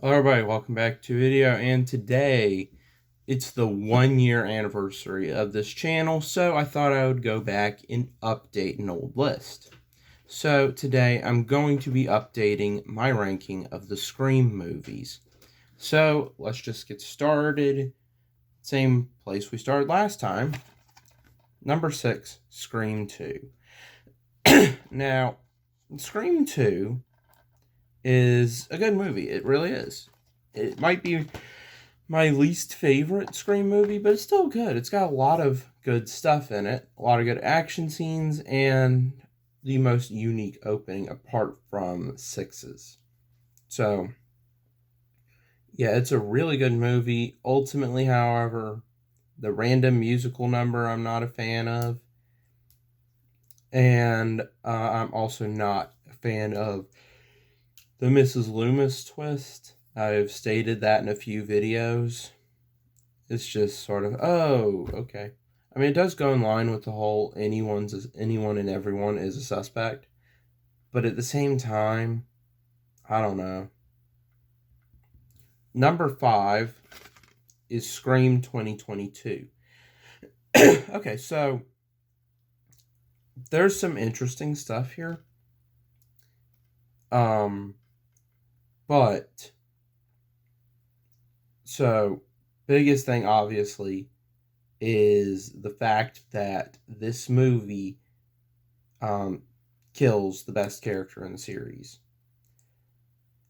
Hello everybody, welcome back to video, and today it's the 1 year anniversary of this channel, so I thought I would go back and update an old list. So today I'm going to be updating my ranking of the Scream movies. So let's just get started. Same place we started last time. Number 6, Scream 2. Now, Scream 2 is a good movie. It really is. It might be my least favorite Scream movie, but it's still good. It's got a lot of good stuff in it, a lot of good action scenes, and the most unique opening apart from Six's. So, yeah, it's a really good movie. Ultimately, however, the random musical number I'm not a fan of. And I'm also not a fan of the Mrs. Loomis twist. I've stated that in a few videos. It's just sort of, oh, okay. I mean, it does go in line with the whole anyone and everyone is a suspect, but at the same time, I don't know. Number 5 is Scream 2022. Okay, so there's some interesting stuff here. Um, but so biggest thing obviously is the fact that this movie kills the best character in the series.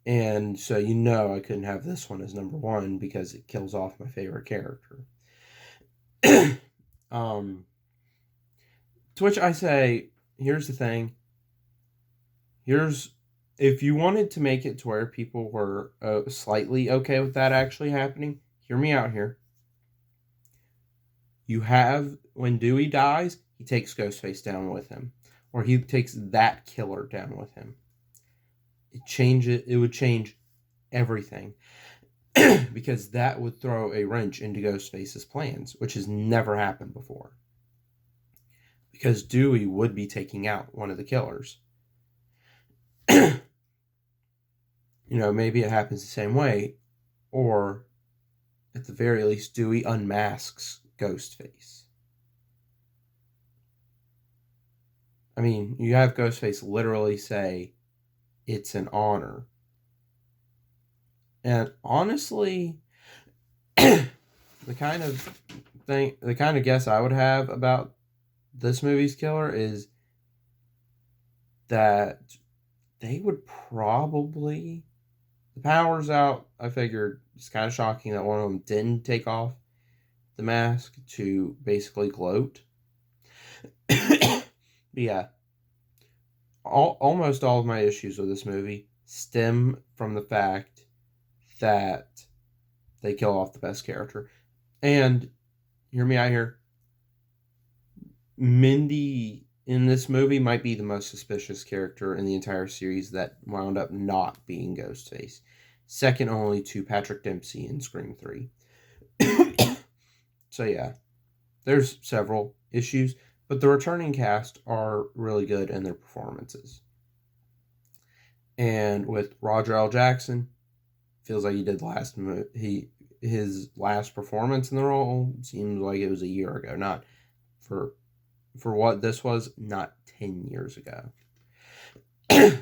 And so I couldn't have this one as number 1 because it kills off my favorite character. um, to which I say, here's the thing. If you wanted to make it to where people were slightly okay with that actually happening, hear me out here. You have, when Dewey dies, he takes Ghostface down with him. Or he takes that killer down with him. It would change everything. Because that would throw a wrench into Ghostface's plans, which has never happened before. Because Dewey would be taking out one of the killers. Maybe it happens the same way, or at the very least, Dewey unmasks Ghostface. I mean, you have Ghostface literally say, it's an honor. And honestly, the kind of guess I would have about this movie's killer is that they would probably, the power's out. I figured it's kind of shocking that one of them didn't take off the mask to basically gloat. But yeah, almost all of my issues with this movie stem from the fact that they kill off the best character. And hear me out here. Mindy in this movie might be the most suspicious character in the entire series that wound up not being Ghostface. Second only to Patrick Dempsey in Scream 3. So yeah, there's several issues, but the returning cast are really good in their performances. And with Roger L. Jackson, feels like he did his last performance in the role seems like it was a year ago, not for what this was, not 10 years ago.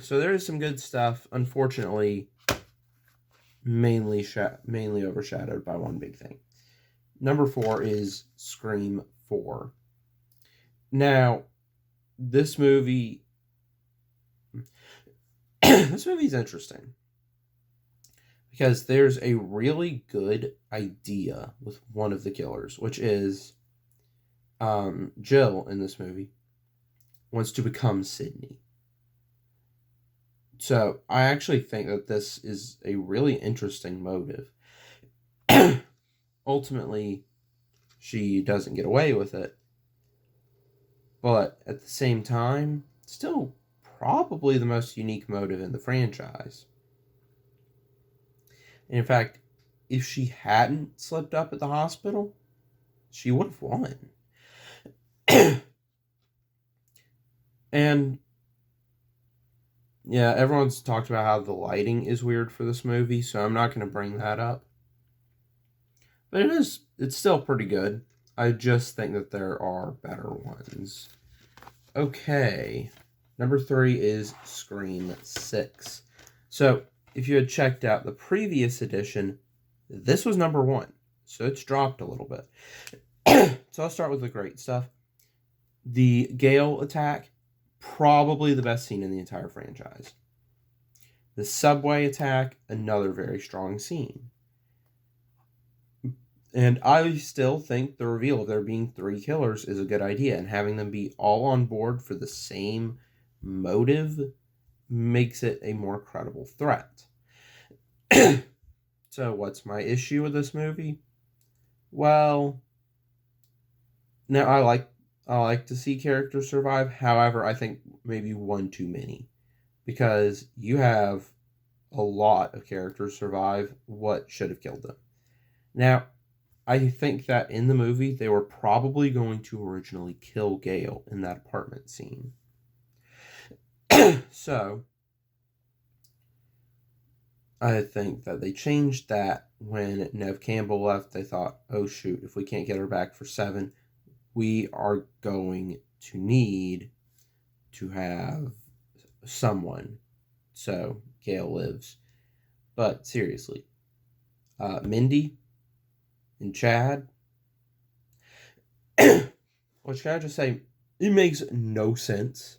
So there is some good stuff. Unfortunately, mainly overshadowed by one big thing. Number 4 is Scream 4. Now, this movie this movie's interesting because there's a really good idea with one of the killers, which is Jill in this movie wants to become Sidney. So I actually think that this is a really interesting motive. Ultimately, she doesn't get away with it, but at the same time, still probably the most unique motive in the franchise. And in fact, if she hadn't slipped up at the hospital, she would have won. And Yeah, everyone's talked about how the lighting is weird for this movie, so I'm not going to bring that up. But it's still pretty good. I just think that there are better ones. Okay. Number 3 is Scream 6. So, if you had checked out the previous edition, this was number 1. So it's dropped a little bit. So I'll start with the great stuff. The Gale attack, probably the best scene in the entire franchise. The subway attack, another very strong scene. And I still think the reveal of there being 3 killers is a good idea, and having them be all on board for the same motive makes it a more credible threat. So what's my issue with this movie? Well, now I like to see characters survive. However, I think maybe one too many, because you have a lot of characters survive what should have killed them. Now, I think that in the movie they were probably going to originally kill Gale in that apartment scene. So, I think that they changed that when Neve Campbell left. They thought, oh shoot, if we can't get her back for 7, we are going to need to have someone. So Gale lives. But seriously, Mindy and Chad, which can I just say, it makes no sense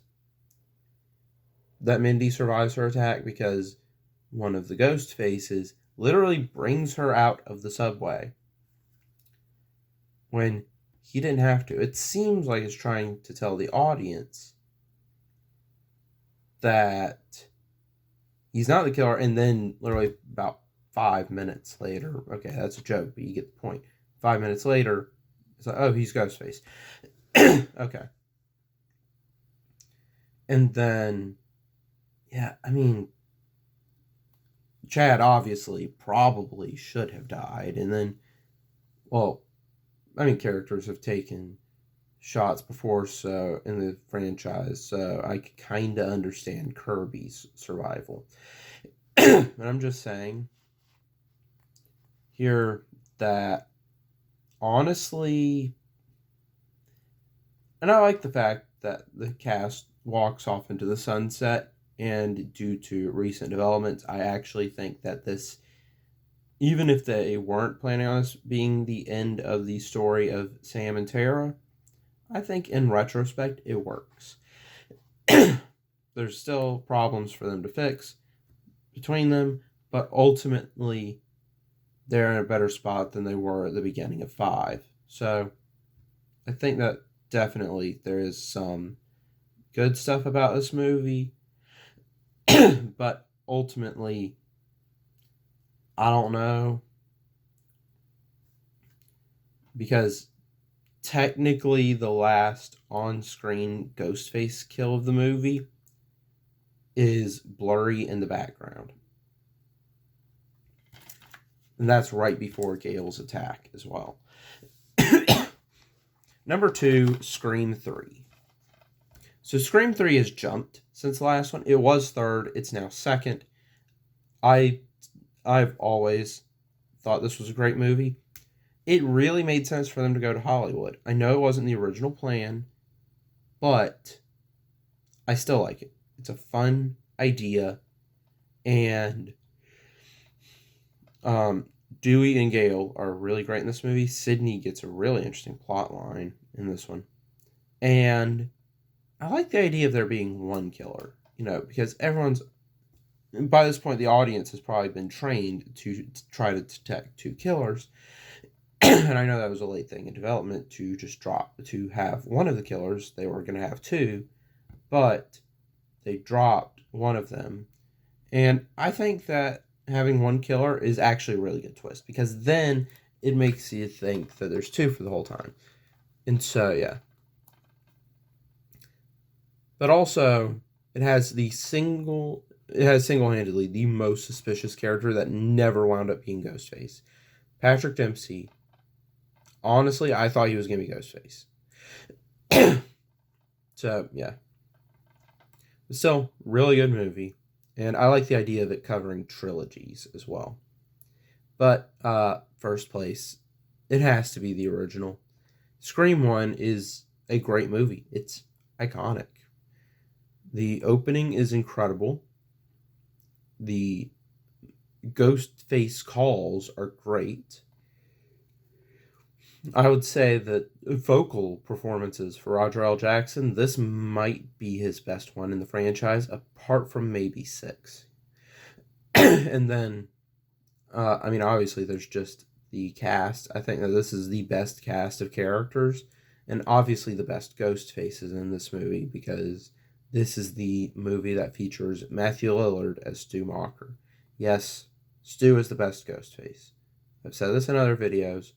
that Mindy survives her attack, because one of the ghost faces literally brings her out of the subway when he didn't have to. It seems like it's trying to tell the audience that he's not the killer, and then literally about 5 minutes later, okay, that's a joke, but you get the point. 5 minutes later, it's like, oh, he's Ghostface. Okay. And then, yeah, I mean, Chad obviously probably should have died. And then, well, I mean, characters have taken shots before, so in the franchise, so I kind of understand Kirby's survival. But I'm just saying here that honestly, and I like the fact that the cast walks off into the sunset, and due to recent developments, I actually think that this, even if they weren't planning on this being the end of the story of Sam and Tara, I think in retrospect it works. There's still problems for them to fix between them, but ultimately they're in a better spot than they were at the beginning of 5. So I think that definitely there is some good stuff about this movie, but ultimately, I don't know, because technically the last on-screen Ghostface kill of the movie is blurry in the background. And that's right before Gale's attack as well. Number 2, Scream 3. So Scream 3 has jumped since the last one. It was 3rd. It's now 2nd. I've always thought this was a great movie. It really made sense for them to go to Hollywood. I know it wasn't the original plan, but I still like it. It's a fun idea, and Dewey and Gale are really great in this movie. Sydney gets a really interesting plot line in this one, and I like the idea of there being one killer, because by this point, the audience has probably been trained to try to detect 2 killers. And I know that was a late thing in development to have one of the killers. They were going to have 2, but they dropped one of them. And I think that having one killer is actually a really good twist, because then it makes you think that there's 2 for the whole time. And so, yeah. But also, it has single-handedly the most suspicious character that never wound up being Ghostface. Patrick Dempsey. Honestly, I thought he was going to be Ghostface. So, yeah. But still, really good movie. And I like the idea of it covering trilogies as well. But first place, it has to be the original. Scream 1 is a great movie. It's iconic. The opening is incredible. The ghost face calls are great. I would say that vocal performances for Roger L. Jackson, this might be his best one in the franchise, apart from maybe 6. And then, obviously there's just the cast. I think that this is the best cast of characters, and obviously the best ghost faces in this movie, because this is the movie that features Matthew Lillard as Stu Macher. Yes, Stu is the best ghost face. I've said this in other videos.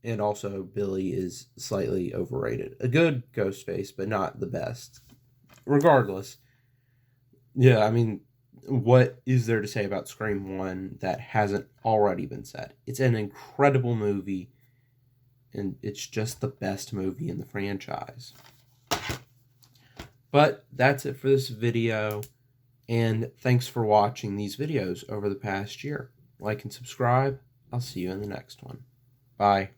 And also, Billy is slightly overrated. A good ghost face, but not the best. Regardless, yeah, what is there to say about Scream 1 that hasn't already been said? It's an incredible movie, and it's just the best movie in the franchise. But that's it for this video, and thanks for watching these videos over the past year. Like and subscribe. I'll see you in the next one. Bye.